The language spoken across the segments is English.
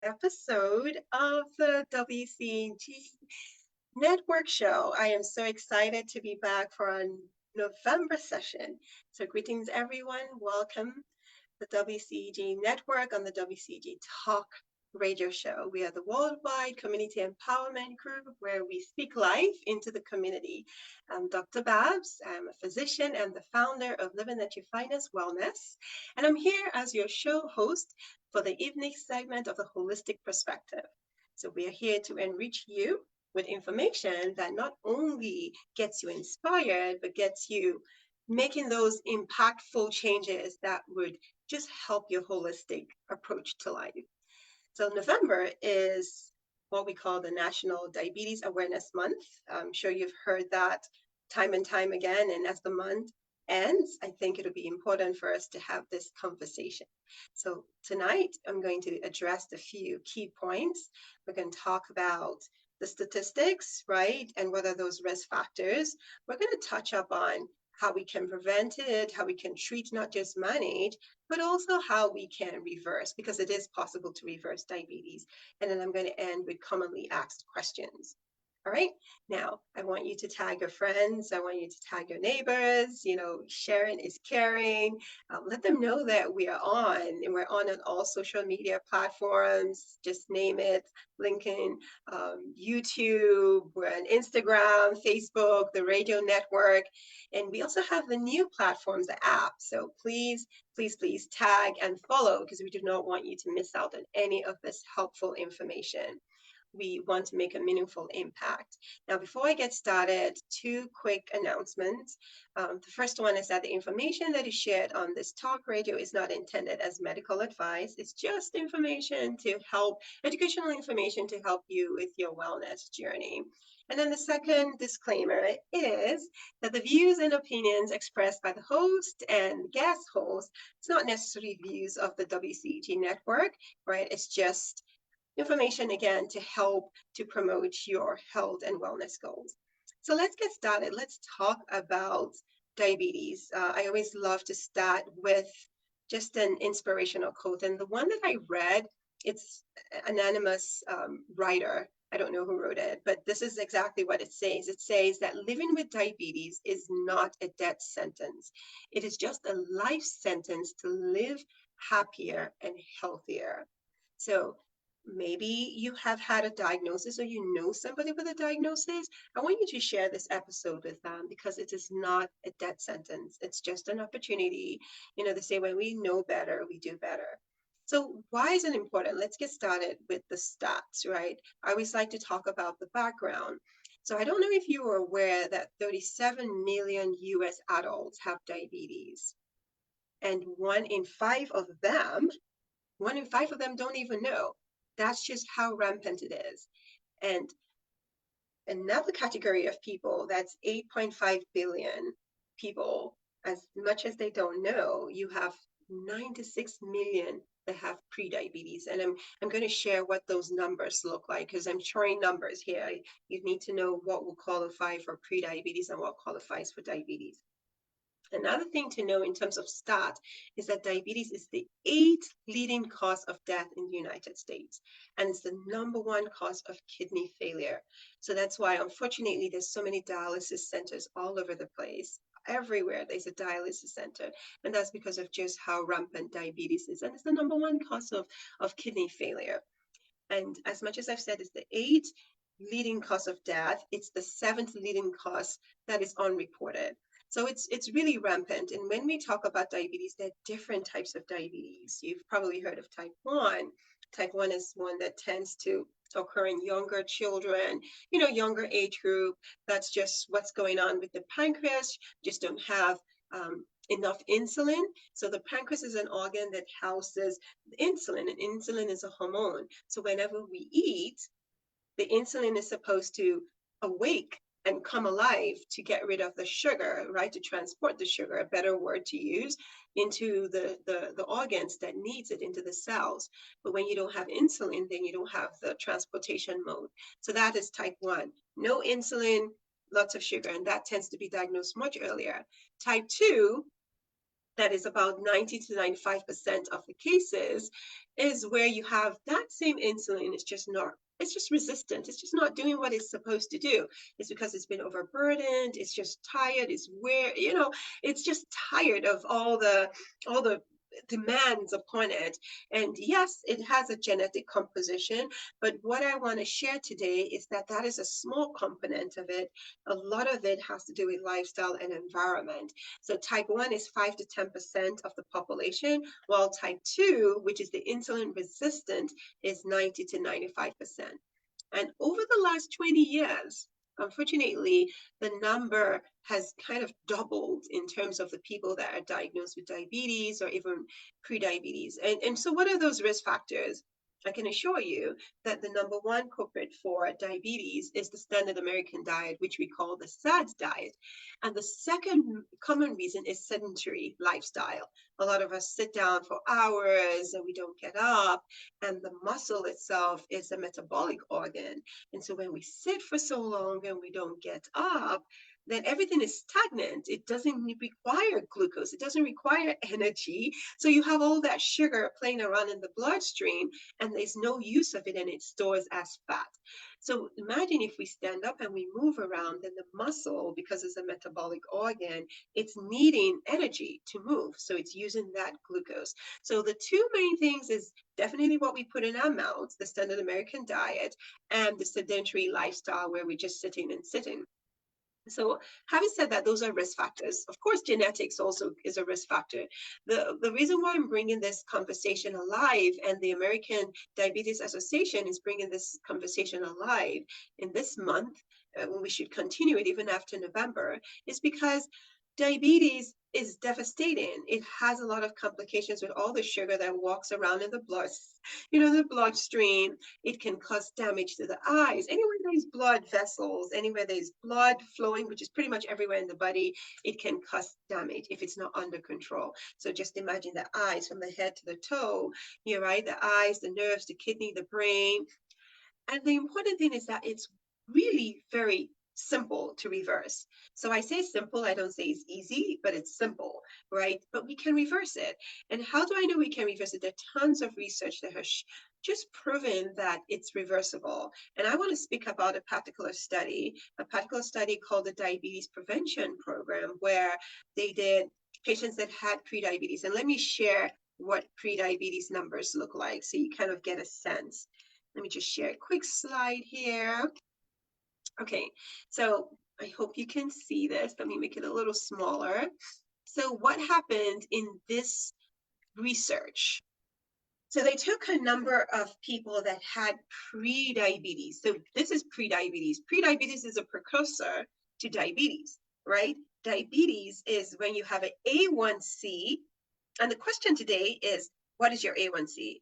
episode of the WCG Network Show. I am so excited to be back for our November session. So, greetings, everyone. Welcome the WCG Network on the WCG Talk radio show. We are the worldwide community empowerment group where we speak life into the community. I'm Dr. Babs. I'm a physician and the founder of Living at Your Finest Wellness. And I'm here as your show host for the evening segment of the Holistic Perspective. So we are here to enrich you with information that not only gets you inspired, but gets you making those impactful changes that would just help your holistic approach to life. So November is what we call the National Diabetes Awareness Month. I'm sure you've heard that time and time again. And as the month ends, I think it'll be important for us to have this conversation. So tonight, I'm going to address a few key points. We're going to talk about the statistics, right? And what are those risk factors? We're going to touch up on how we can prevent it, how we can treat, not just manage, but also how we can reverse, because it is possible to reverse diabetes. And then I'm going to end with commonly asked questions. All right. Now, I want you to tag your friends. I want you to tag your neighbors. Sharing is caring. Let them know that we are on, and we're on all social media platforms. Just name it: LinkedIn, YouTube, we're on Instagram, Facebook, the radio network. And we also have the new platforms, the app. So please, please, please tag and follow, because we do not want you to miss out on any of this helpful information. We want to make a meaningful impact. Now, before I get started, two quick announcements. The first one is that the information that is shared on this talk radio is not intended as medical advice. It's just information to help, educational information to help you with your wellness journey. And then the second disclaimer is that the views and opinions expressed by the host and guest host, it's not necessarily views of the WCG network, right? It's just information, again, to help to promote your health and wellness goals. So let's get started. Let's talk about diabetes. I always love to start with just an inspirational quote. And the one that I read, it's an anonymous writer. I don't know who wrote it, but this is exactly what it says. It says that living with diabetes is not a death sentence. It is just a life sentence to live happier and healthier. So maybe you have had a diagnosis or you know somebody with a diagnosis. I want you to share this episode with them, because it is not a death sentence. It's just an opportunity. They say when we know better, we do better. So why is it important? Let's get started with the stats, right? I always like to talk about the background. So I don't know if you are aware that 37 million US adults have diabetes, and one in five of them don't even know. That's just how rampant it is. And another category of people, that's 8.5 billion people, as much as they don't know, you have 96 million that have prediabetes. And I'm going to share what those numbers look like, because I'm showing numbers here. You need to know what will qualify for prediabetes and what qualifies for diabetes. Another thing to know in terms of stats is that diabetes is the 8th leading cause of death in the United States, and it's the number one cause of kidney failure. So that's why, unfortunately, there's so many dialysis centers all over the place. Everywhere there's a dialysis center, and that's because of just how rampant diabetes is, and it's the number one cause of kidney failure. And as much as I've said, it's the 8th leading cause of death, it's the 7th leading cause that is unreported. So it's really rampant. And when we talk about diabetes, there are different types of diabetes. You've probably heard of type 1. Type 1 is one that tends to occur in younger children, younger age group. That's just what's going on with the pancreas. Just don't have enough insulin. So the pancreas is an organ that houses insulin, and insulin is a hormone. So whenever we eat, the insulin is supposed to awake and come alive to get rid of the sugar, right? To transport the sugar, a better word to use, into the organs that needs it, into the cells. But when you don't have insulin, then you don't have the transportation mode. So that is type 1. No insulin, lots of sugar, and that tends to be diagnosed much earlier. Type 2, that is about 90 to 95% of the cases, is where you have that same insulin. It's just resistant. It's just not doing what it's supposed to do. It's because it's been overburdened. It's just tired. It's just tired of all the demands upon it. And yes, it has a genetic composition, but what I want to share today is that that is a small component of it. A lot of it has to do with lifestyle and environment. So type 1 is 5 to 10% of the population, while type 2, which is the insulin resistant, is 90 to 95%. And over the last 20 years, unfortunately, the number has kind of doubled in terms of the people that are diagnosed with diabetes or even prediabetes. And so, what are those risk factors? I can assure you that the number one culprit for diabetes is the standard American diet, which we call the SAD diet. And the second common reason is sedentary lifestyle. A lot of us sit down for hours and we don't get up, and the muscle itself is a metabolic organ. And so when we sit for so long and we don't get up, then everything is stagnant. It doesn't require glucose. It doesn't require energy. So you have all that sugar playing around in the bloodstream, and there's no use of it, and it stores as fat. So imagine if we stand up and we move around, then the muscle, because it's a metabolic organ, it's needing energy to move. So it's using that glucose. So the two main things is definitely what we put in our mouths, the standard American diet, and the sedentary lifestyle where we're just sitting and sitting. So having said that, those are risk factors. Of course, genetics also is a risk factor. The reason why I'm bringing this conversation alive, and the American Diabetes Association is bringing this conversation alive in this month, when we should continue it even after November, is because diabetes is devastating. It has a lot of complications with all the sugar that walks around in the the bloodstream. It can cause damage to the eyes. Anywhere there's blood vessels, anywhere there's blood flowing, which is pretty much everywhere in the body, it can cause damage if it's not under control. So just imagine the eyes from the head to the toe, right? The eyes, the nerves, the kidney, the brain. And the important thing is that it's really very simple to reverse. So I say simple, I don't say it's easy, but it's simple, right? But we can reverse it. And how do I know we can reverse it? There are tons of research that has just proven that it's reversible. And I want to speak about a particular study called the Diabetes Prevention Program, where they did patients that had prediabetes. And let me share what prediabetes numbers look like so you kind of get a sense. Let me just share a quick slide here. Okay, so I hope you can see this. Let me make it a little smaller. So what happened in this research? So they took a number of people that had pre-diabetes. So this is pre-diabetes. Pre-diabetes is a precursor to diabetes, right? Diabetes is when you have an A1C. And the question today is, what is your A1C?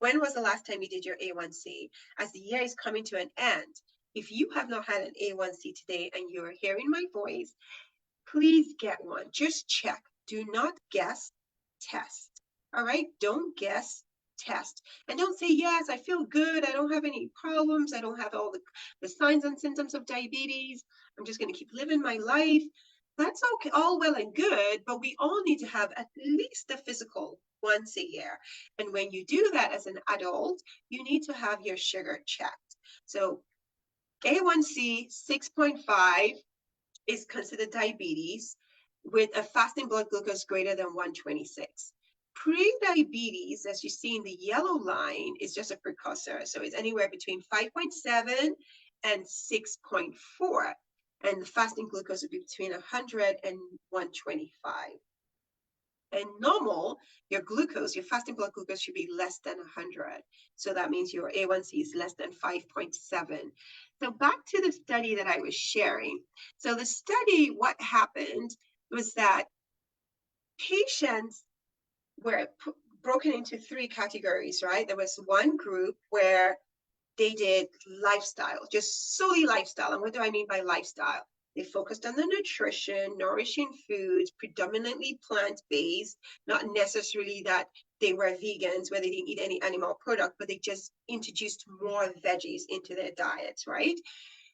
When was the last time you did your A1C? As the year is coming to an end, if you have not had an A1C today and you're hearing my voice, please get one. Just check. Do not guess, test. All right? Don't guess, test. And don't say, yes, I feel good. I don't have any problems. I don't have all the signs and symptoms of diabetes. I'm just going to keep living my life. That's okay, all well and good, but we all need to have at least a physical once a year. And when you do that as an adult, you need to have your sugar checked. So A1C 6.5 is considered diabetes with a fasting blood glucose greater than 126. Pre-diabetes, as you see in the yellow line, is just a precursor. So it's anywhere between 5.7 and 6.4. And the fasting glucose would be between 100 and 125. And normal, your fasting blood glucose should be less than 100. So that means your A1C is less than 5.7. So back to the study that I was sharing. So the study, what happened was that patients were broken into three categories, right? There was one group where they did lifestyle, just solely lifestyle. And what do I mean by lifestyle? They focused on the nutrition, nourishing foods, predominantly plant-based, not necessarily that they were vegans where they didn't eat any animal product, but they just introduced more veggies into their diets, right?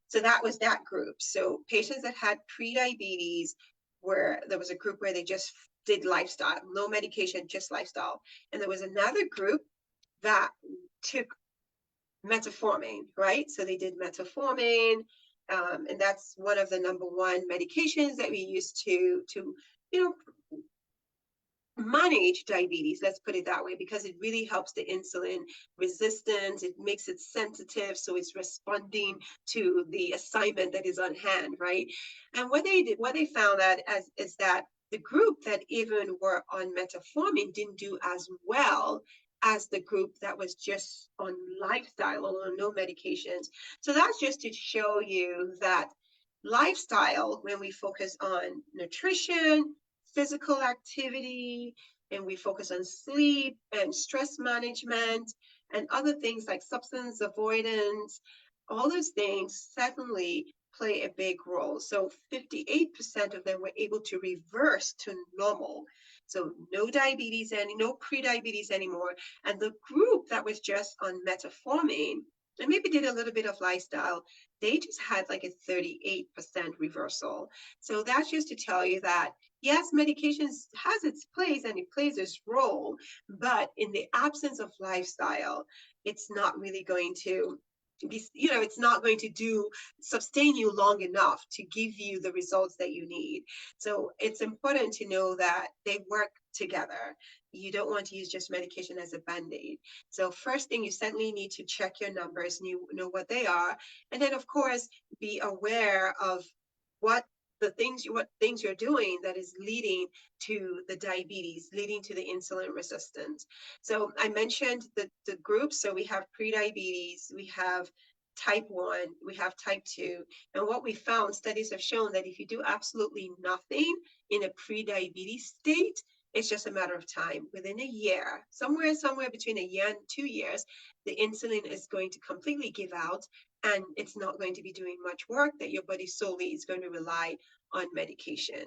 So that was that group. So patients that had pre-diabetes, where there was a group where they just did lifestyle, no medication, just lifestyle. And there was another group that took metformin, right? So they did metformin, and that's one of the number one medications that we use to you know manage diabetes, let's put it that way, because it really helps the insulin resistance. It makes it sensitive, so it's responding to the assignment that is on hand, right? And what they found out as is that the group that even were on metformin didn't do as well as the group that was just on lifestyle or on no medications. So that's just to show you that lifestyle, when we focus on nutrition, physical activity, and we focus on sleep and stress management and other things like substance avoidance, all those things certainly play a big role. So 58% of them were able to reverse to normal. So no diabetes, no pre-diabetes anymore. And the group that was just on metformin and maybe did a little bit of lifestyle, they just had like a 38% reversal. So that's just to tell you that yes, medications has its place and it plays its role, but in the absence of lifestyle, it's not really going to be, it's not going to sustain you long enough to give you the results that you need. So it's important to know that they work together. You don't want to use just medication as a band-aid. So first thing, you certainly need to check your numbers and you know what they are. And then of course, be aware of what things you're doing that is leading to the diabetes, leading to the insulin resistance. So I mentioned the groups. So we have pre-diabetes, we have type 1, we have type 2. And what we found, studies have shown that if you do absolutely nothing in a pre-diabetes state, it's just a matter of time. Within a year, somewhere between a year and 2 years, the insulin is going to completely give out and it's not going to be doing much work, that your body solely is going to rely on medication.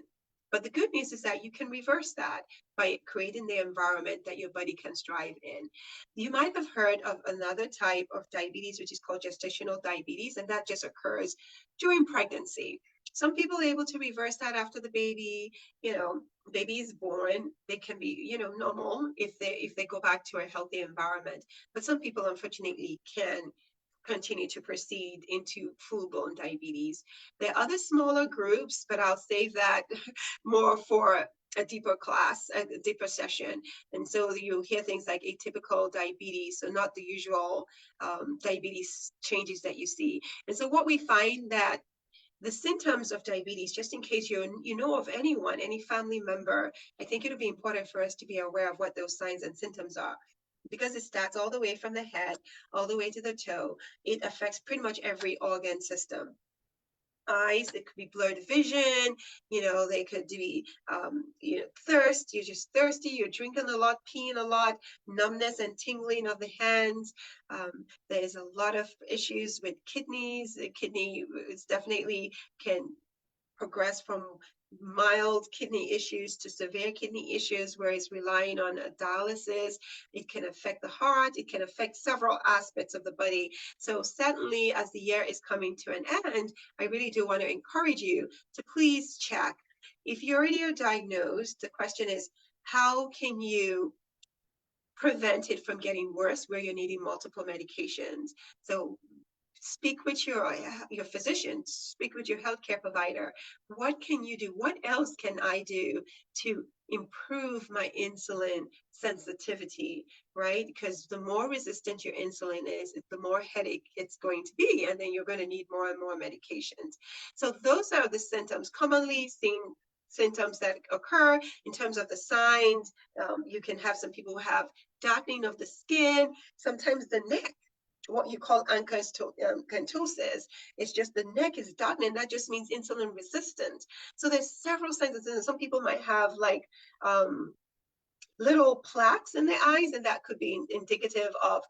But the good news is that you can reverse that by creating the environment that your body can thrive in. You might have heard of another type of diabetes, which is called gestational diabetes, and that just occurs during pregnancy. Some people are able to reverse that after the baby, baby is born. They can be, normal if they go back to a healthy environment. But some people, unfortunately, can continue to proceed into full-blown diabetes. There are other smaller groups, but I'll save that more for a deeper class, a deeper session. And so you'll hear things like atypical diabetes, so not the usual diabetes changes that you see. And so what we find that the symptoms of diabetes, just in case you know of anyone, any family member, I think it'll be important for us to be aware of what those signs and symptoms are, because it starts all the way from the head, all the way to the toe. It affects pretty much every organ system. Eyes, it could be blurred vision, they could be, thirst, you're just thirsty, you're drinking a lot, peeing a lot, numbness and tingling of the hands. There's a lot of issues with kidneys. The kidney is definitely can progress from mild kidney issues to severe kidney issues where it's relying on dialysis. It can affect the heart. It can affect several aspects of the body. So certainly as the year is coming to an end, I really do want to encourage you to please check. If you already are diagnosed, the question is, how can you prevent it from getting worse where you're needing multiple medications? So speak with your physician, speak with your healthcare provider. What can you do? What else can I do to improve my insulin sensitivity, right? Because the more resistant your insulin is, the more headache it's going to be, and then you're going to need more and more medications. So those are the symptoms commonly seen, symptoms that occur in terms of the signs. You can have some people who have darkening of the skin, sometimes the neck, what you call acanthosis. It's just the neck is darkening. That just means insulin resistant. So there's several signs of symptoms. Some people might have like little plaques in their eyes, and that could be indicative of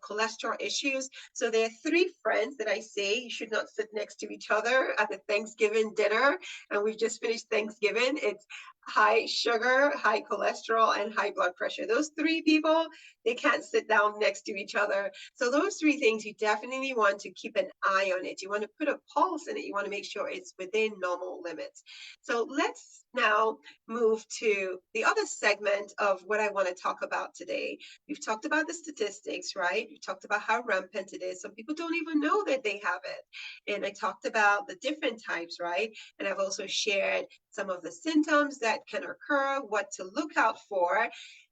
cholesterol issues. So there are 3 friends that I say you should not sit next to each other at the Thanksgiving dinner, and we've just finished Thanksgiving. It's high sugar, high cholesterol, and high blood pressure. Those three people, they can't sit down next to each other. So those three things, you definitely want to keep an eye on it. You want to put a pulse in it. You want to make sure it's within normal limits. So let's now move to the other segment of what I want to talk about today. We've talked about the statistics, right? We talked about how rampant it is. Some people don't even know that they have it. And I talked about the different types, right? And I've also shared some of the symptoms that can occur, what to look out for,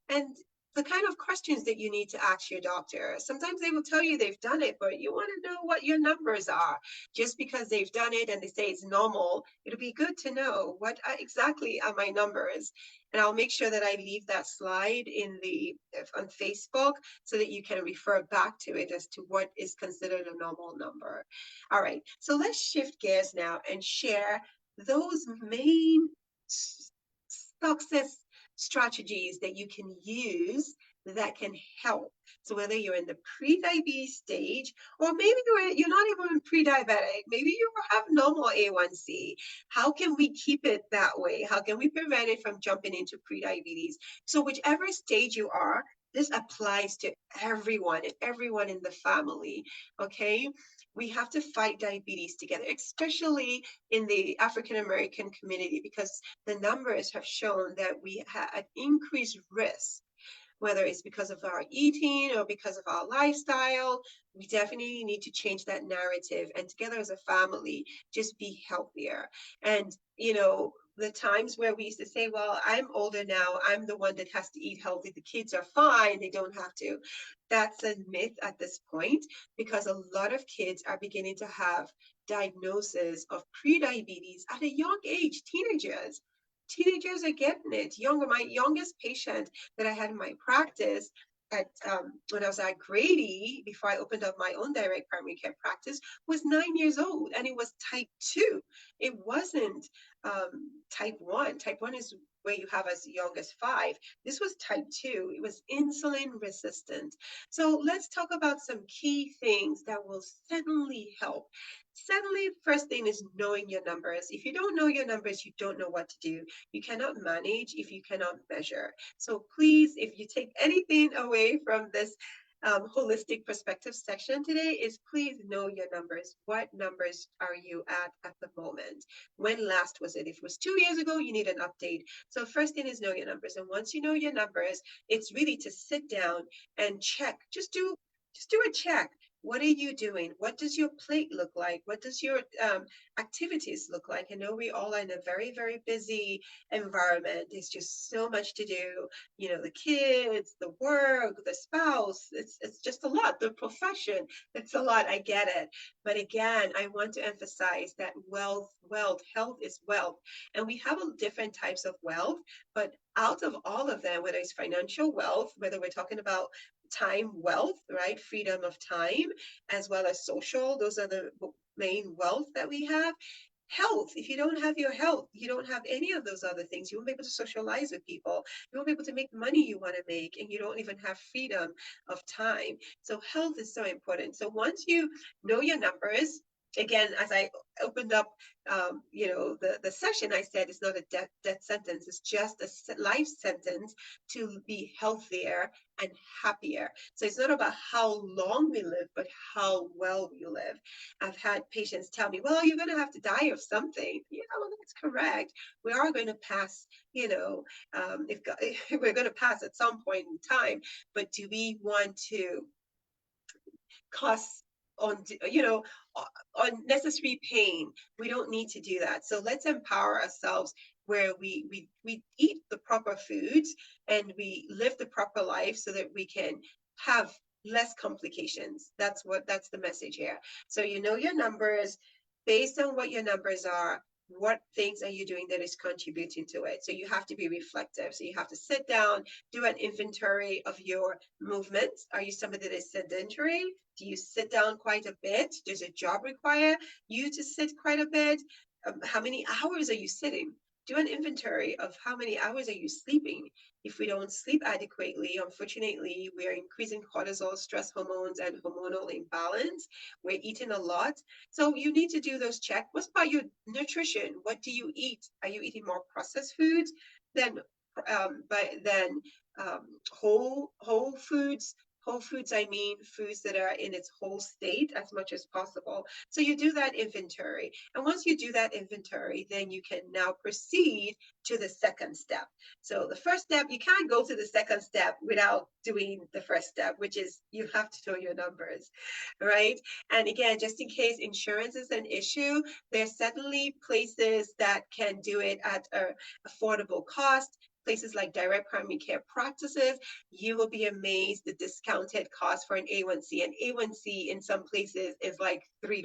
and the kind of questions that you need to ask your doctor. Sometimes they will tell you they've done it, but you want to know what your numbers are. Just because they've done it and they say it's normal, it'll be good to know what exactly are my numbers. And I'll make sure that I leave that slide in the on Facebook so that you can refer back to it as to what is considered a normal number. All right, so let's shift gears now and share those main success strategies that you can use that can help. So whether you're in the pre-diabetes stage, or maybe you're not even pre-diabetic, maybe you have normal A1C. How can we keep it that way? How can we prevent it from jumping into pre-diabetes? So whichever stage you are, this applies to everyone and everyone in the family. Okay, we have to fight diabetes together, especially in the African American community, because the numbers have shown that we have an increased risk, whether it's because of our eating or because of our lifestyle. We definitely need to change that narrative and together as a family, just be healthier. And, the times where we used to say, well, I'm older now, I'm the one that has to eat healthy. The kids are fine, they don't have to. That's a myth at this point because a lot of kids are beginning to have diagnosis of prediabetes at a young age, teenagers. Teenagers are getting it. My youngest patient that I had in my practice at when I was at Grady, before I opened up my own direct primary care practice, was 9 years old, and it was type 2. It wasn't type 1. Type 1 is where you have as young as 5. This was type 2. It was insulin resistant. So let's talk about some key things that will certainly help. Certainly, first thing is knowing your numbers. If you don't know your numbers, you don't know what to do. You cannot manage if you cannot measure. So please, if you take anything away from this holistic perspective section today, is please know your numbers. What numbers are you at the moment? When last was it? If it was 2 years ago, you need an update. So first thing is know your numbers. And once you know your numbers, it's really to sit down and check. Just do a check. What are you doing? What does your plate look like? What does your activities look like? I know we all are in a very, very busy environment. There's just so much to do. The kids, the work, the spouse. It's just a lot. The profession. It's a lot. I get it. But again, I want to emphasize that health is wealth. And we have different types of wealth, but out of all of them, whether it's financial wealth, whether we're talking about time wealth, right? Freedom of time, as well as social. Those are the main wealth that we have. Health. If you don't have your health, you don't have any of those other things. You won't be able to socialize with people. You won't be able to make the money you want to make, and you don't even have freedom of time. So health is so important. So once you know your numbers, again, as I opened up, the session, I said it's not a death sentence. It's just a life sentence to be healthier and happier. So it's not about how long we live, but how well we live. I've had patients tell me, well, you're going to have to die of something. That's correct. We are going to pass, if we're going to pass at some point in time, but do we want to cause on unnecessary pain? We don't need to do that. So let's empower ourselves where we eat the proper foods and we live the proper life so that we can have less complications. That's the message here. So you know your numbers. Based on what your numbers are, what things are you doing that is contributing to it? So you have to be reflective. So you have to sit down, do an inventory of your movements. Are you somebody that is sedentary? Do you sit down quite a bit? Does a job require you to sit quite a bit? How many hours are you sitting? Do an inventory of how many hours are you sleeping. If we don't sleep adequately, unfortunately, we're increasing cortisol, stress hormones, and hormonal imbalance. We're eating a lot. So you need to do those checks. What's about your nutrition? What do you eat? Are you eating more processed foods? then but then whole foods. Whole foods, I mean foods that are in its whole state as much as possible. So you do that inventory. And once you do that inventory, then you can now proceed to the second step. So the first step, you can't go to the second step without doing the first step, which is you have to know your numbers, right? And again, just in case insurance is an issue, there's certainly places that can do it at an affordable cost. Places like direct primary care practices, you will be amazed the discounted cost for an A1C. An A1C in some places is like $3.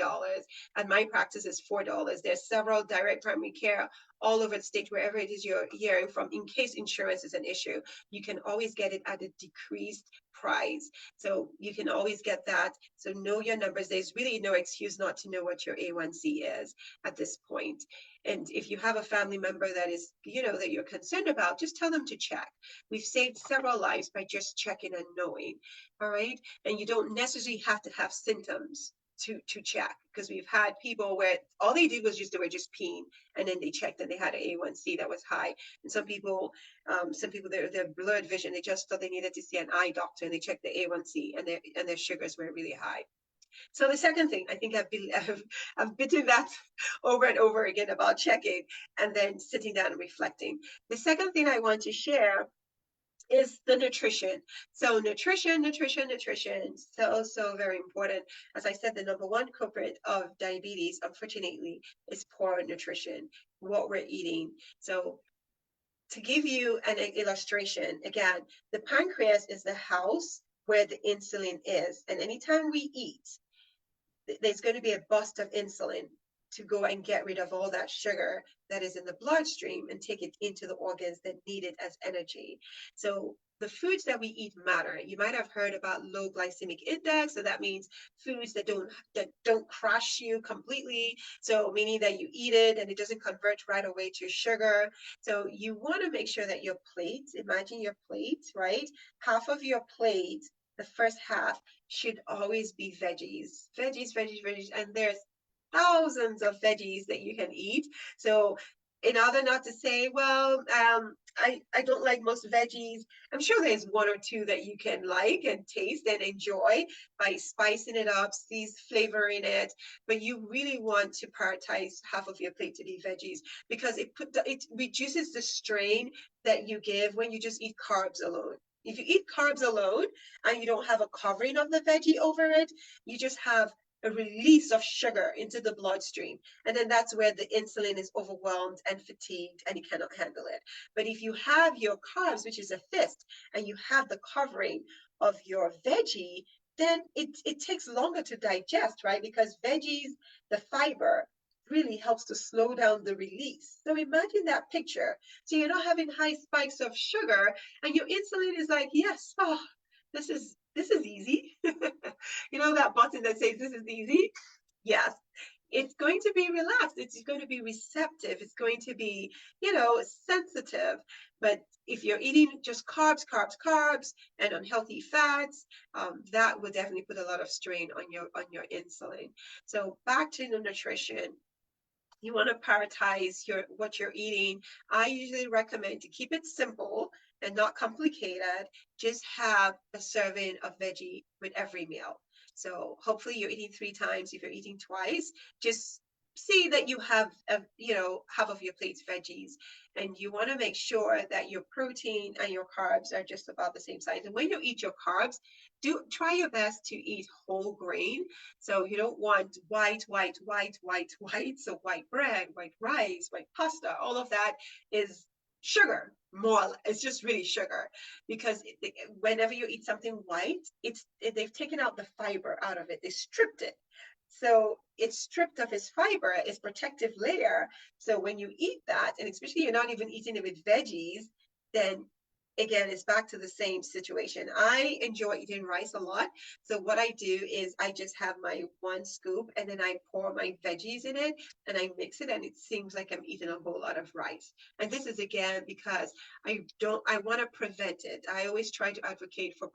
And my practice is $4. There's several direct primary care all over the state, wherever it is you're hearing from. In case insurance is an issue, you can always get it at a decreased price. So you can always get that. So know your numbers. There's really no excuse not to know what your A1C is at this point. And if you have a family member that is, that you're concerned about, just tell them to check. We've saved several lives by just checking and knowing. All right. And you don't necessarily have to have symptoms to check, because we've had people where all they did was they were just peeing, and then they checked and they had an A1C that was high. And some people their blurred vision, they just thought they needed to see an eye doctor, and they checked the A1C, and their sugars were really high. So the second thing, I think I've bitten that over and over again about checking and then sitting down and reflecting. The second thing I want to share is the nutrition. So nutrition, so very important. As I said, the number one culprit of diabetes, unfortunately, is poor nutrition, what we're eating. So to give you an illustration, again, the pancreas is the house where the insulin is. And anytime we eat, there's going to be a burst of insulin to go and get rid of all that sugar that is in the bloodstream and take it into the organs that need it as energy. So the foods that we eat matter. You might have heard about low glycemic index. So that means foods that don't crush you completely. So meaning that you eat it and it doesn't convert right away to sugar. So you want to make sure that your plate, imagine your plate, right? Half of your plate, the first half, should always be veggies. And there's thousands of veggies that you can eat. So in order not to say, well, I don't like most veggies, I'm sure there's one or two that you can like and taste and enjoy by spicing it up, flavoring it. But you really want to prioritize half of your plate to be veggies, because it reduces the strain that you give when you just eat carbs alone. If you eat carbs alone and you don't have a covering of the veggie over it, you just have a release of sugar into the bloodstream. And then that's where the insulin is overwhelmed and fatigued and you cannot handle it. But if you have your carbs, which is a fist, and you have the covering of your veggie, then it takes longer to digest, right? Because veggies, the fiber, really helps to slow down the release. So imagine that picture. So you're not having high spikes of sugar, and your insulin is like, yes, oh, this is easy. You know that button that says this is easy? Yes. It's going to be relaxed. It's going to be receptive. It's going to be, sensitive. But if you're eating just carbs, and unhealthy fats, that will definitely put a lot of strain on your insulin. So back to the nutrition. You want to prioritize what you're eating. I usually recommend to keep it simple and not complicated. Just have a serving of veggie with every meal. So hopefully you're eating 3 times. If you're eating twice, just see that you have half of your plate's veggies, and you want to make sure that your protein and your carbs are just about the same size. And when you eat your carbs, try your best to eat whole grain. So you don't want white. So white bread, white rice, white pasta, all of that is sugar. It's just really sugar, because whenever you eat something white, they've taken out the fiber out of it. They stripped it. So it's stripped of its fiber, its protective layer. So when you eat that, and especially you're not even eating it with veggies, then again, it's back to the same situation. I enjoy eating rice a lot. So what I do is I just have my one scoop and then I pour my veggies in it and I mix it and it seems like I'm eating a whole lot of rice. And this is again because I want to prevent it. I always try to advocate for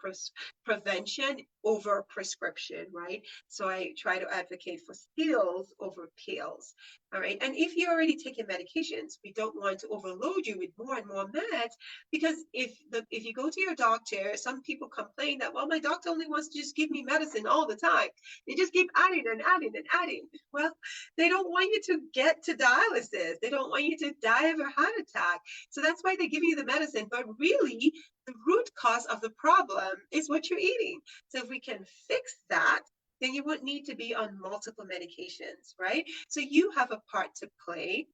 prevention over prescription, right? So I try to advocate for pills over pills. All right. And if you're already taking medications, we don't want to overload you with more and more meds because if you go to your doctor, some people complain that, well, my doctor only wants to just give me medicine all the time. They just keep adding and adding and adding. Well, they don't want you to get to dialysis. They don't want you to die of a heart attack. So that's why they give you the medicine. But really, the root cause of the problem is what you're eating. So if we can fix that, then you won't need to be on multiple medications, right? So you have a part to play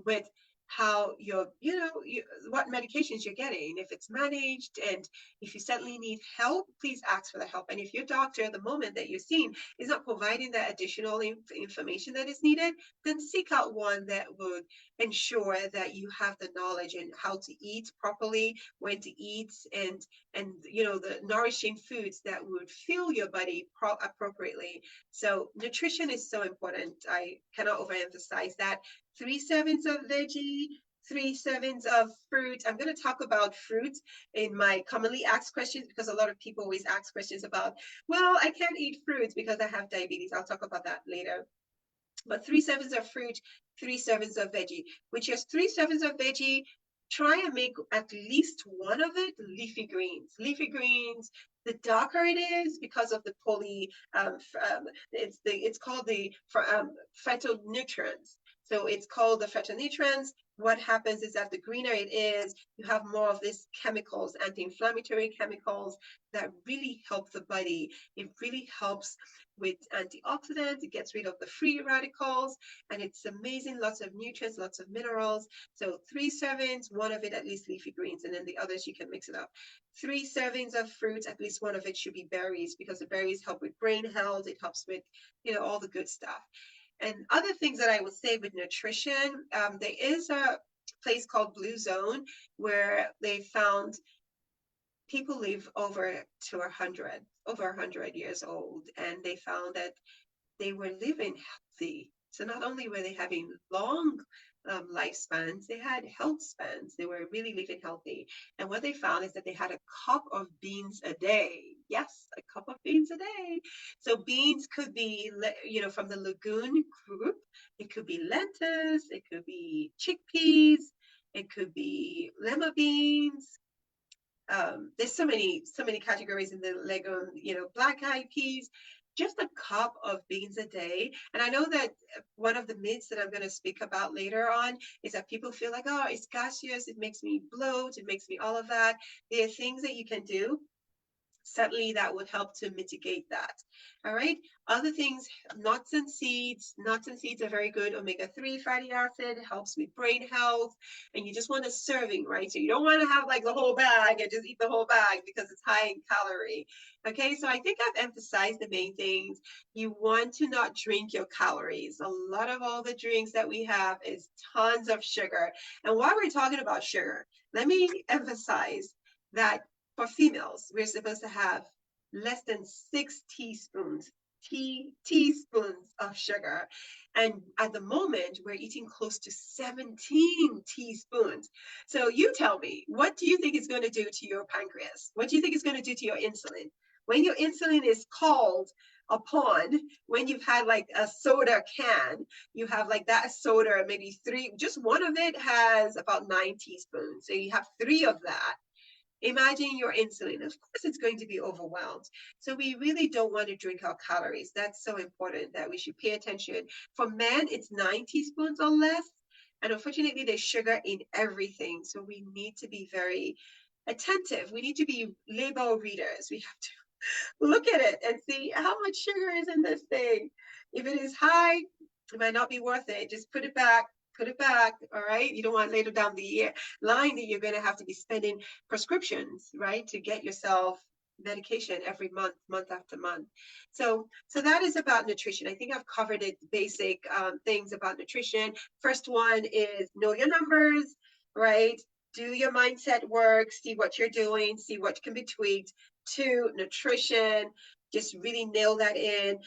with how what medications you're getting, if it's managed, and if you suddenly need help, please ask for the help. And if your doctor, the moment that you're seeing, is not providing that additional information that is needed, then seek out one that would ensure that you have the knowledge and how to eat properly, when to eat, and the nourishing foods that would fill your body appropriately. So nutrition is so important. I cannot overemphasize that. 3 servings of veggie, 3 servings of fruit. I'm going to talk about fruit in my commonly asked questions because a lot of people always ask questions about, well, I can't eat fruits because I have diabetes. I'll talk about that later. But 3 servings of fruit, 3 servings of veggie, which is 3 servings of veggie. Try and make at least one of it leafy greens. Leafy greens, the darker it is because of the it's called the phytonutrients. So it's called the phytonutrients. What happens is that the greener it is, you have more of these chemicals, anti-inflammatory chemicals that really help the body. It really helps with antioxidants. It gets rid of the free radicals, and it's amazing. Lots of nutrients, lots of minerals. So 3 servings, one of it at least leafy greens, and then the others you can mix it up. 3 servings of fruits, at least one of it should be berries because the berries help with brain health. It helps with all the good stuff. And other things that I would say with nutrition, there is a place called Blue Zone where they found people live over 100 years old, and they found that they were living healthy. So not only were they having long lifespans, they had health spans. They were really living healthy. And what they found is that they had a cup of beans a day. Yes, a cup of beans a day. So beans could be, from the legume group. It could be lentils. It could be chickpeas. It could be lima beans. There's so many categories in the legume, black eyed peas, just a cup of beans a day. And I know that one of the myths that I'm going to speak about later on is that people feel like, oh, it's gaseous, it makes me bloat, it makes me all of that. There are things that you can do certainly that would help to mitigate that. All right. Other things, nuts and seeds. Nuts and seeds are very good. Omega-3 fatty acid helps with brain health. And you just want a serving, right? So you don't want to have like the whole bag and just eat the whole bag because it's high in calorie. Okay. So I think I've emphasized the main things. You want to not drink your calories. A lot of all the drinks that we have is tons of sugar. And while we're talking about sugar, let me emphasize that for females, we're supposed to have less than 6 teaspoons of sugar. And at the moment, we're eating close to 17 teaspoons. So you tell me, what do you think it's going to do to your pancreas? What do you think it's going to do to your insulin? When your insulin is called upon, when you've had like a soda can, you have like that soda, maybe 3, just one of it has about 9 teaspoons. So you have 3 of that. Imagine your insulin. Of course, it's going to be overwhelmed. So we really don't want to drink our calories. That's so important that we should pay attention. For men, it's 9 teaspoons or less. And unfortunately, there's sugar in everything. So we need to be very attentive. We need to be label readers. We have to look at it and see how much sugar is in this thing. If it is high, it might not be worth it. Just put it back. All right. You don't want later down the line that you're going to have to be spending prescriptions, right, to get yourself medication every month after month. So that is about nutrition. I think I've covered it, basic things about nutrition. First one is know your numbers, right? do your mindset work, see what you're doing, see what can be tweaked. Two, nutrition, just really nail that in.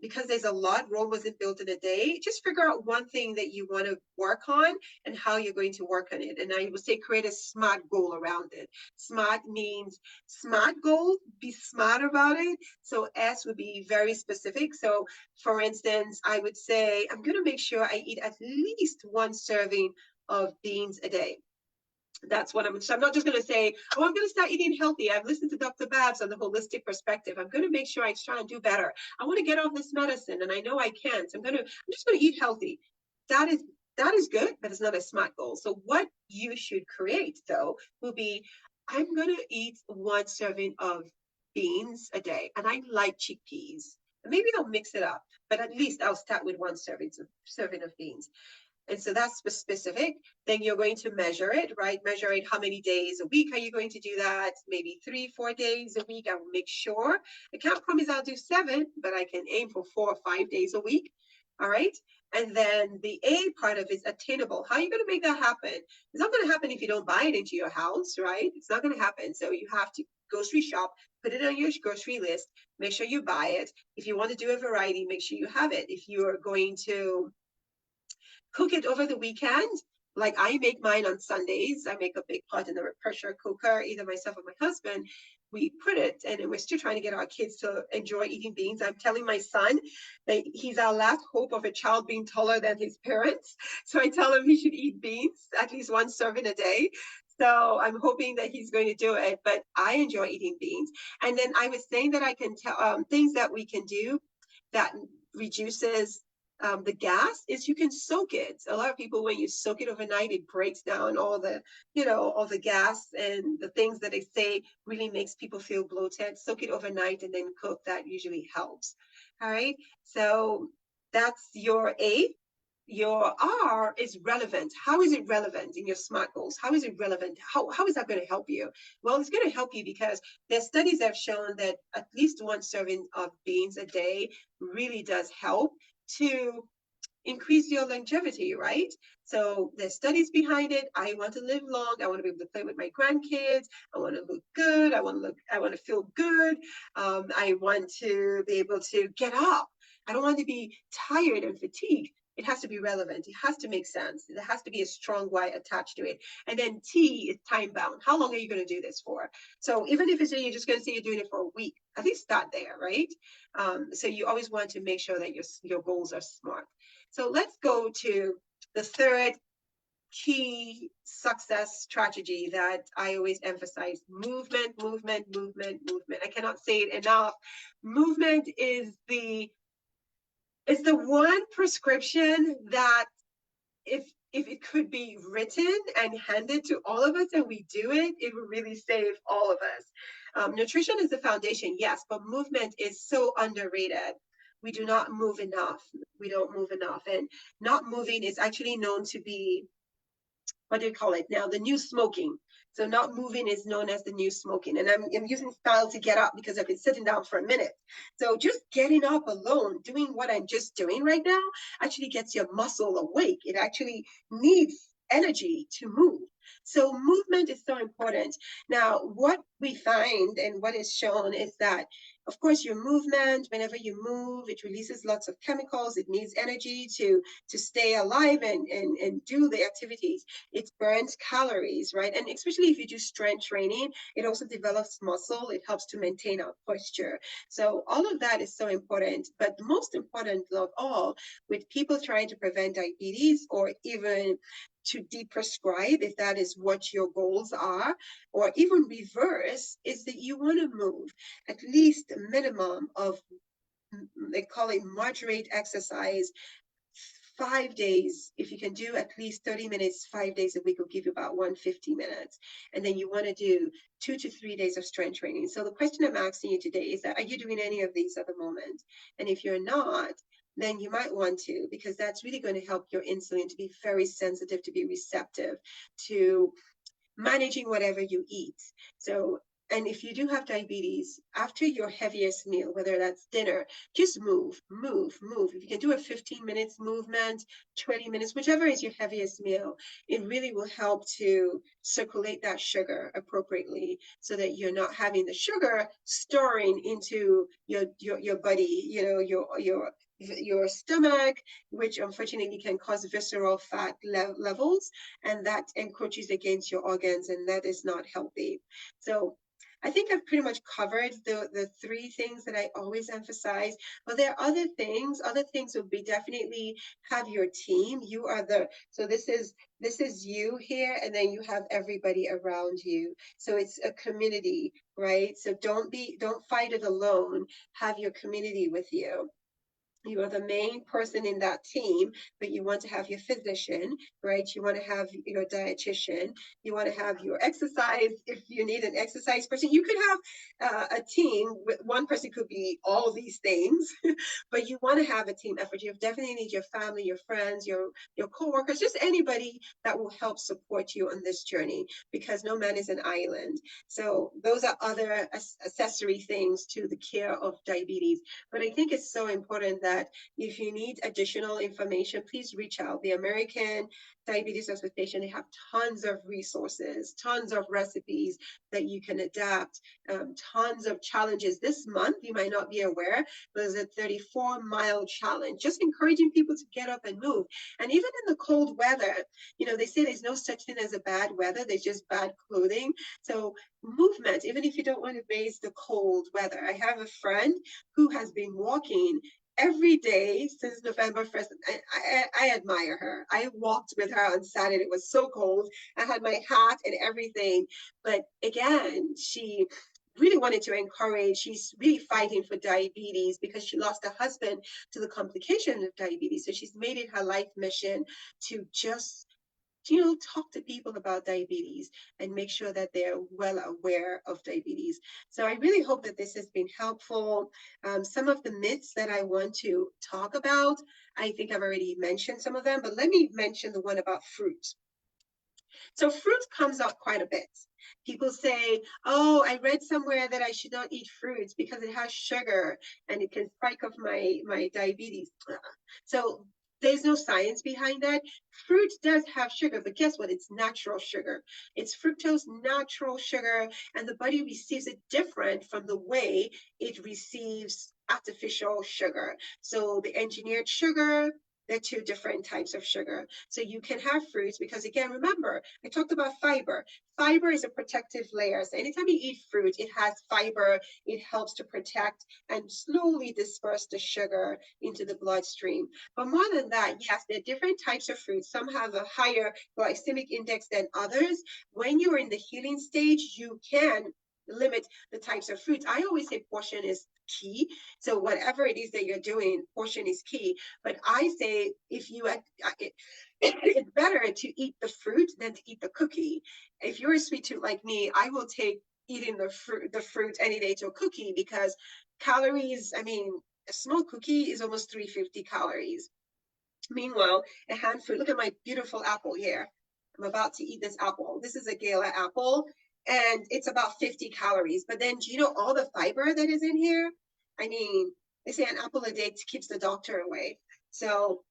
Because there's a lot, Rome wasn't built in a day. Just figure out one thing that you want to work on and how you're going to work on it. And I would say create a SMART goal around it. SMART means SMART goal, be smart about it. So S would be very specific. So for instance, I would say I'm going to make sure I eat at least one serving of beans a day. That's what so I'm not just going to say, oh, I'm going to start eating healthy. I've listened to Dr. Babs on the holistic perspective. I'm going to make sure I try and do better. I want to get off this medicine and I know I can't. I'm just going to eat healthy. That is good, but it's not a SMART goal. So what you should create though will be, I'm going to eat one serving of beans a day. And I like chickpeas. Maybe I'll mix it up, but at least I'll start with one serving of beans. And so that's specific. Then you're going to measure it, right? Measure it. How many days a week are you going to do that? Maybe 3-4 days a week. I will make sure. I can't promise I'll do 7, but I can aim for 4 or 5 days a week. All right. And then the A part of it is attainable. How are you going to make that happen? It's not going to happen if you don't buy it into your house, right? It's not going to happen. So you have to grocery shop, put it on your grocery list, make sure you buy it. If you want to do a variety, make sure you have it. If you are going to cook it over the weekend, like I make mine on Sundays. I make a big pot in the pressure cooker, either myself or my husband. We put it, and we're still trying to get our kids to enjoy eating beans. I'm telling my son that he's our last hope of a child being taller than his parents. So I tell him he should eat beans, at least one serving a day. So I'm hoping that he's going to do it, but I enjoy eating beans. And then I was saying that I can tell things that we can do that reduces the gas is you can soak it. A lot of people, when you soak it overnight, it breaks down all the, all the gas and the things that they say really makes people feel bloated. Soak it overnight and then cook. That usually helps. All right. So that's your A. Your R is relevant. How is it relevant in your SMART goals? How is it relevant? How is that going to help you? Well, it's going to help you because there's studies that have shown that at least one serving of beans a day really does help to increase your longevity, right? So there's studies behind it. I want to live long. I want to be able to play with my grandkids. I want to look good. I want to feel good. I want to be able to get up. I don't want to be tired and fatigued. It has to be relevant. It has to make sense. There has to be a strong why attached to it. And then T is time bound. How long are you going to do this for? So even if it's you're just going to say you're doing it for a week, at least start there, right? So you always want to make sure that your goals are smart. So let's go to the third key success strategy that I always emphasize: movement, movement, movement, movement. I cannot say it enough. Movement is the one prescription that if it could be written and handed to all of us and we do it, it would really save all of us. Nutrition is the foundation, yes, but movement is so underrated. We do not move enough. We don't move enough. And not moving is actually known to be, what do you call it now? The new smoking. So not moving is known as the new smoking. And I'm using style to get up because I've been sitting down for a minute. So just getting up alone, doing what I'm just doing right now, actually gets your muscle awake. It actually needs energy to move. So movement is so important. Now, what we find and what is shown is that, of course, your movement, whenever you move, it releases lots of chemicals. It needs energy to stay alive and do the activities. It burns calories, right? And especially if you do strength training, it also develops muscle. It helps to maintain our posture. So all of that is so important. But most important of all, with people trying to prevent diabetes or even to deprescribe, if that is what your goals are, or even reverse, is that you want to move at least a minimum of, they call it moderate exercise, 5 days. If you can do at least 30 minutes 5 days a week, will give you about 150 minutes. And then you want to do 2 to 3 days of strength training. So the question I'm asking you today is that, are you doing any of these at the moment? And if you're not, then you might want to, because that's really going to help your insulin to be very sensitive, to be receptive to managing whatever you eat. So And if you do have diabetes, after your heaviest meal, whether that's dinner, just move, move, move. If you can do a 15 minutes movement, 20 minutes, whichever is your heaviest meal, it really will help to circulate that sugar appropriately so that you're not having the sugar storing into your body, your stomach, which unfortunately can cause visceral fat levels, and that encroaches against your organs, and that is not healthy. So I think I've pretty much covered the three things that I always emphasize, but there are other things. Other things would be definitely have your team. You are so this is you here, and then you have everybody around you. So it's a community, right? So don't fight it alone. Have your community with you. You are the main person in that team, but you want to have your physician, right? You want to have your dietitian. You want to have your exercise. If you need an exercise person, you could have a team. One person could be all these things, but you want to have a team effort. You definitely need your family, your friends, your coworkers, just anybody that will help support you on this journey, because no man is an island. So those are other accessory things to the care of diabetes. But I think it's so important that if you need additional information, please reach out. The American Diabetes Association, they have tons of resources, tons of recipes that you can adapt, tons of challenges. This month, you might not be aware, there's a 34-mile challenge, just encouraging people to get up and move. And even in the cold weather, they say there's no such thing as a bad weather, there's just bad clothing. So movement, even if you don't want to face the cold weather. I have a friend who has been walking every day since November 1st. I admire her. I walked with her on Saturday. It was so cold. I had my hat and everything. But again, she really wanted to encourage. She's really fighting for diabetes because she lost her husband to the complication of diabetes. So she's made it her life mission to just talk to people about diabetes and make sure that they're well aware of diabetes. So I really hope that this has been helpful. Some of the myths that I want to talk about, I think I've already mentioned some of them, but let me mention the one about fruit. So fruit comes up quite a bit. People say, oh, I read somewhere that I should not eat fruits because it has sugar and it can spike up my diabetes. So there's no science behind that. Fruit does have sugar, but guess what? It's natural sugar. It's fructose, natural sugar, and the body receives it different from the way it receives artificial sugar. So the engineered sugar, they're two different types of sugar. So you can have fruits because, again, remember, I talked about fiber. Fiber is a protective layer. So anytime you eat fruit, it has fiber. It helps to protect and slowly disperse the sugar into the bloodstream. But more than that, yes, there are different types of fruits. Some have a higher glycemic index than others. When you're in the healing stage, you can limit the types of fruits. I always say portion is key. So whatever it is that you're doing, portion is key. But I say it's better to eat the fruit than to eat the cookie. If you're a sweet tooth like me, I will take eating the fruit any day to a cookie, because calories, I mean, a small cookie is almost 350 calories. Meanwhile, a handful, look at my beautiful apple here. I'm about to eat this apple. This is a Gala apple, and it's about 50 calories. But then, do you know all the fiber that is in here? I mean, they say an apple a day keeps the doctor away. So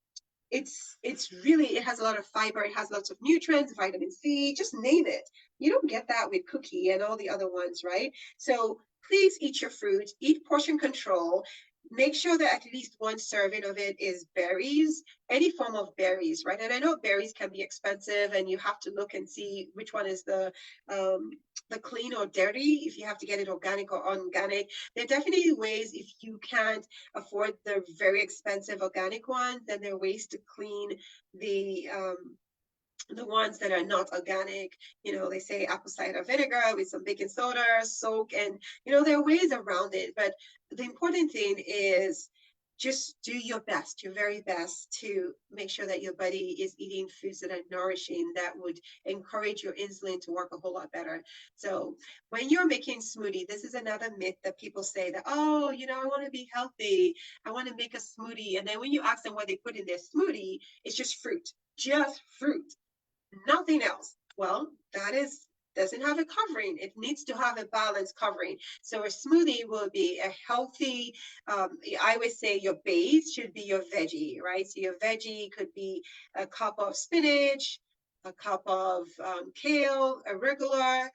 it's really, it has a lot of fiber. It has lots of nutrients, vitamin C, just name it. You don't get that with cookie and all the other ones, right? So please eat your fruit, eat portion control. Make sure that at least one serving of it is berries, any form of berries, right? And I know berries can be expensive, and you have to look and see which one is the clean or dirty, if you have to get it organic or unorganic. There are definitely ways, if you can't afford the very expensive organic ones, then there are ways to clean the ones that are not organic. They say apple cider vinegar with some baking soda, soak, and there are ways around it. But the important thing is just do your best, your very best, to make sure that your body is eating foods that are nourishing, that would encourage your insulin to work a whole lot better. So when you're making smoothie, this is another myth that people say that, oh, I want to be healthy, I want to make a smoothie. And then when you ask them what they put in their smoothie, it's just fruit, nothing else. Well, that is doesn't have a covering. It needs to have a balanced covering. So a smoothie will be a healthy, I would say your base should be your veggie, right? So your veggie could be a cup of spinach, a cup of kale, arugula,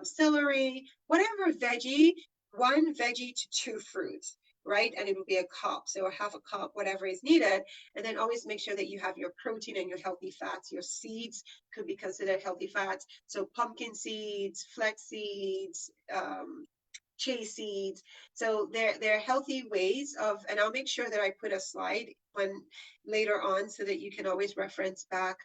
celery, whatever veggie, one veggie to two fruits, right? And it will be a cup. So a half a cup, whatever is needed. And then always make sure that you have your protein and your healthy fats. Your seeds could be considered healthy fats. So pumpkin seeds, flax seeds, chia seeds. So they're healthy ways of, and I'll make sure that I put a slide when later on so that you can always reference back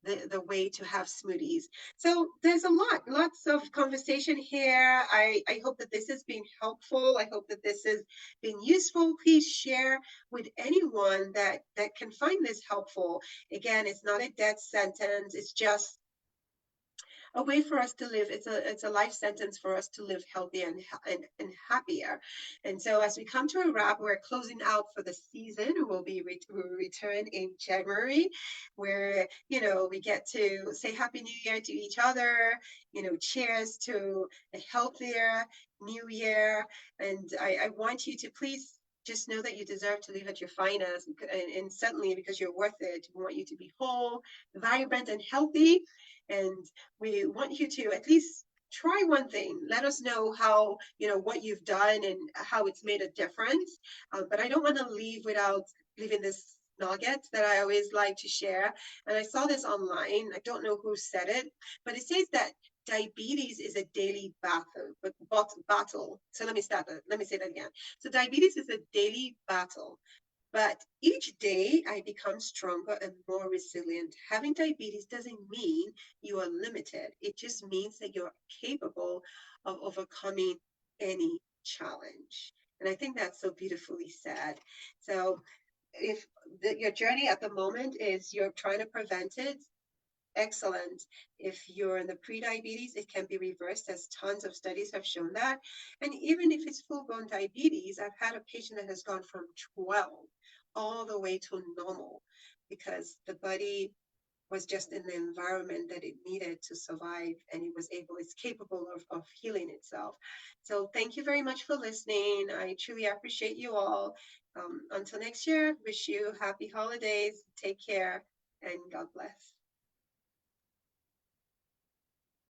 the way to have smoothies. So there's lots of conversation here. I hope that this has been helpful. I hope that this has been useful. Please share with anyone that can find this helpful. Again, it's not a death sentence. It's just a way for us to live. It's a life sentence for us to live healthy and happier. And so as we come to a wrap, we're closing out for the season. We'll return in January, where we get to say Happy New Year to each other. Cheers to a healthier new year. And I want you to please just know that you deserve to live at your finest, and certainly because you're worth it. We want you to be whole, vibrant, and healthy. And we want you to at least try one thing. Let us know how, what you've done and how it's made a difference. But I don't want to leave without leaving this nugget that I always like to share. And I saw this online. I don't know who said it, but it says that diabetes is a daily battle. So let me start that. Let me say that again. So diabetes is a daily battle. But each day I become stronger and more resilient. Having diabetes doesn't mean you are limited. It just means that you're capable of overcoming any challenge. And I think that's so beautifully said. So if your journey at the moment is you're trying to prevent it, excellent. If you're in the pre-diabetes, it can be reversed, as tons of studies have shown that. And even if it's full-blown diabetes, I've had a patient that has gone from 12 all the way to normal because the body was just in the environment that it needed to survive, and it's capable of healing itself. So thank you very much for listening. I truly appreciate you all. Until next year, wish you happy holidays. Take care and God bless.